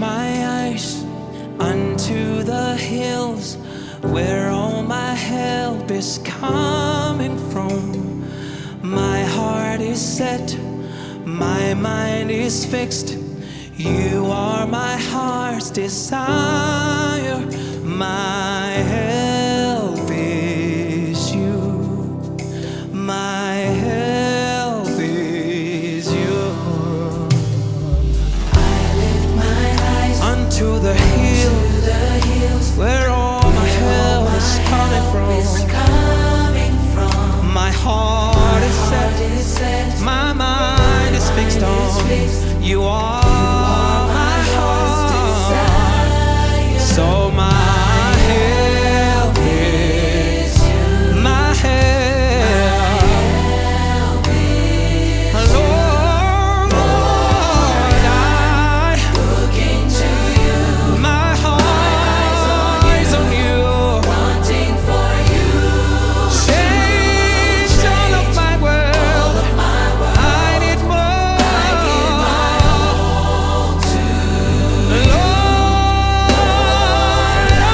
my eyes unto the hills, where all my help is coming from. My heart is set, my mind is fixed. You are my heart's desire. My help is you. My help is you. I lift my eyes unto the hills, where all my help is coming from. My heart is set, my mind is fixed on you. Are my heart, so my help is you. My help, Lord, I look into you, my heart is on you, wanting for you. change all of my world. I need more. Lord, I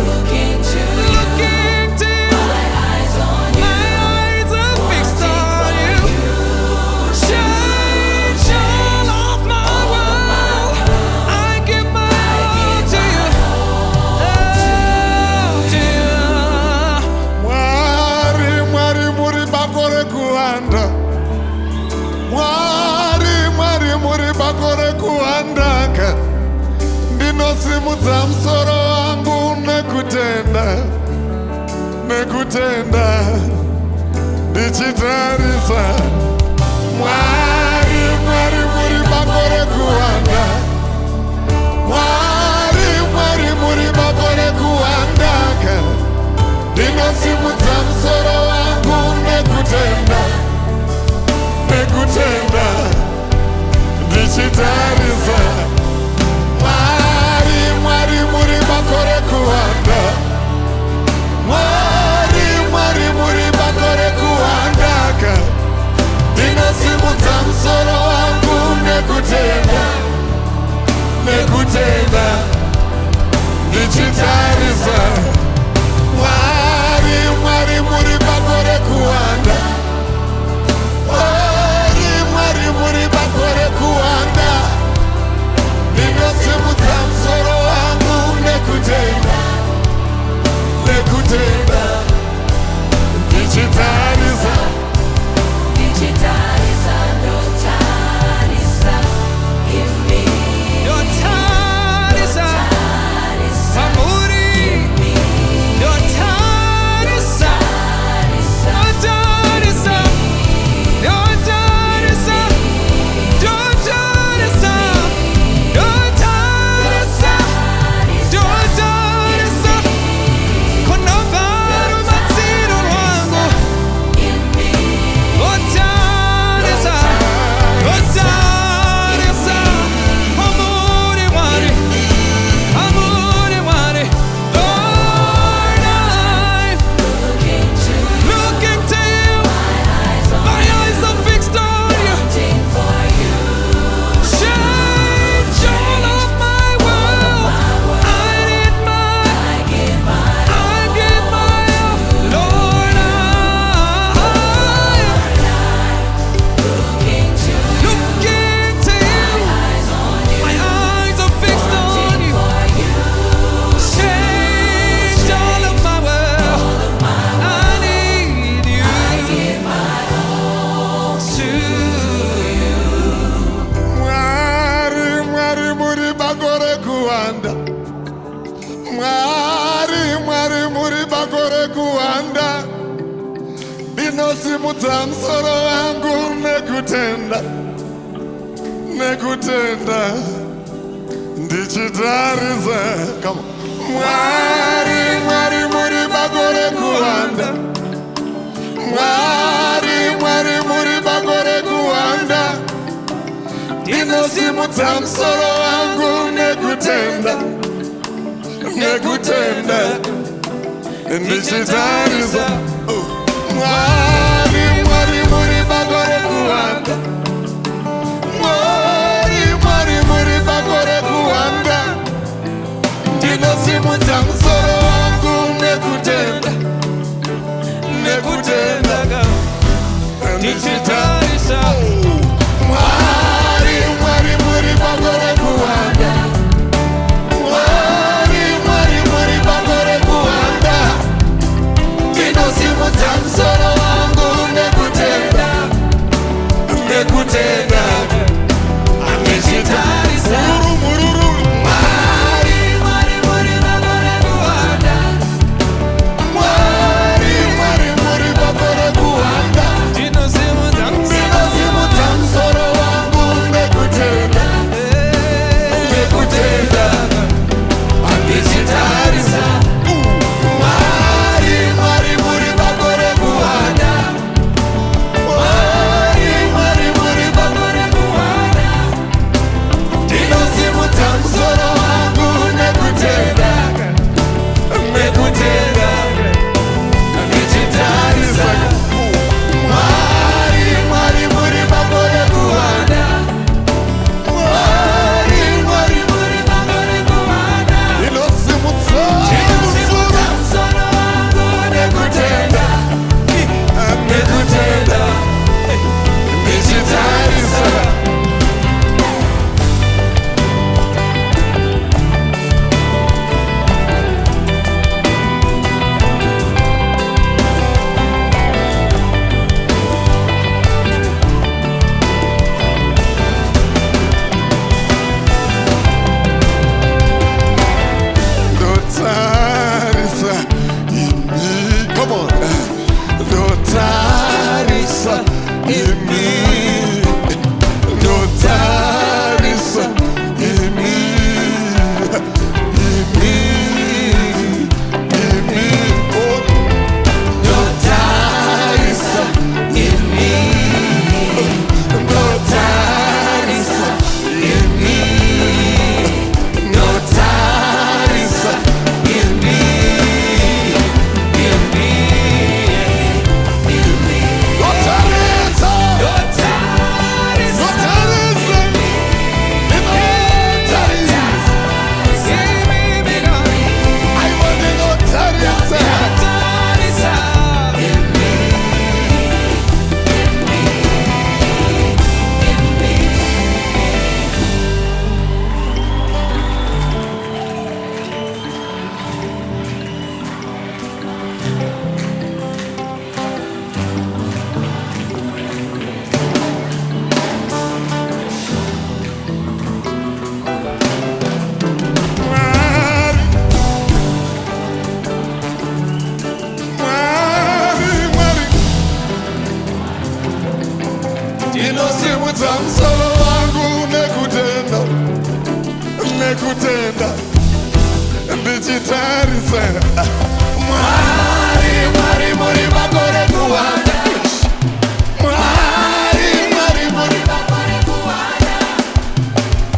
Look into look into you. my eyes on you, My eyes are fixed on you. Change all of my world. I give my all to you. Oh, to you. Mwari, Mwari muri bakore kuanda. Mwari, Mwari muri bakore kuandaka. Ndinosimudza musoro wangu nekutenda, nekutenda. Ndichitarisa. Mwari, Mwari muri bakore kuanda. Mwari, Mwari muri bakore kuandaka. Ndinosimudza musoro wangu nekutenda, nekutenda. Ndichitarisa. Mwari, Mwari muri bakore kuwanda. Mwari, Mwari muri bakore kuwandaka. Ndinosimudza musoro wangu nekutenda, nekutenda. Ndichitarisa. Mwari, Mwari muri bakore kuwanda. Mwari, Mwari muri bakore kuwanda. Ndinosimudza musoro wangu nekutenda, nekutenda. Ndichitarisa. Digitarisa, notarisa, give me. Your time is up. Tarisa, Amuri. Your time is up. Your time is up. Your time is up. Your time is up. Your time is up. Your time is up. Kuna varu matsiro wangu. give me. Your time is up. Your time is up. Amuri wari. Amuri wari. Lord, I'm Looking to looking to you. my eyes on My eyes are fixed on you. wanting for you. Change all of my world. I need my, I give my I give my all. Lord, I'm looking to looking to you. eyes on you, My eyes are fixed on you. for you. Change all of my world. I need you to you. Mwari, Mwari muri bakore kuwanda. Mwari, Mwari muri bakore kuwanda. Ndinosimudza musoro wangu nekutenda, nekutenda. Ndichitarisa. Come on. Mwari, Mwari muri bakore kuwanda. Mwari, Mwari muri bakore kuwanda. Ndinosimudza musoro wangu nekutenda, nekutenda. Ndichitarisa. Mwari, Mwari muri bakore kuwanda. Mwari, Mwari muri bakore kuwanda. ndichitarisa Mwari, Mwari muri makore kuwanda Mwari, Mwari muri makore kuwanda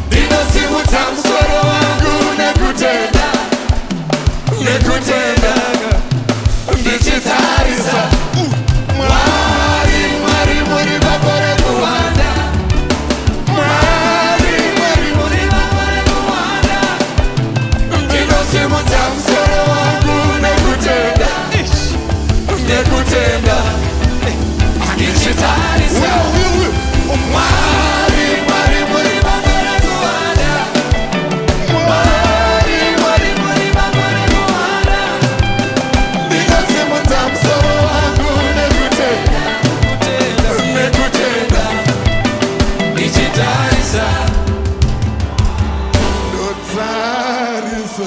Ndinosimudza musoro wangu nekutenda Nekutenda ndichitarisa Mwari, Mwari muri makore kuwanda Mwari, Mwari muri makore kuwanda Ndinosimudza musoro wangu nekutenda Nekutenda ndichitarisa Mwari, Mwari muri makore kuwanda Mwari, Mwari muri makore kuwanda Ndinosimudza musoro wangu nekutenda Nekutenda ndichitarisa Ndotarisa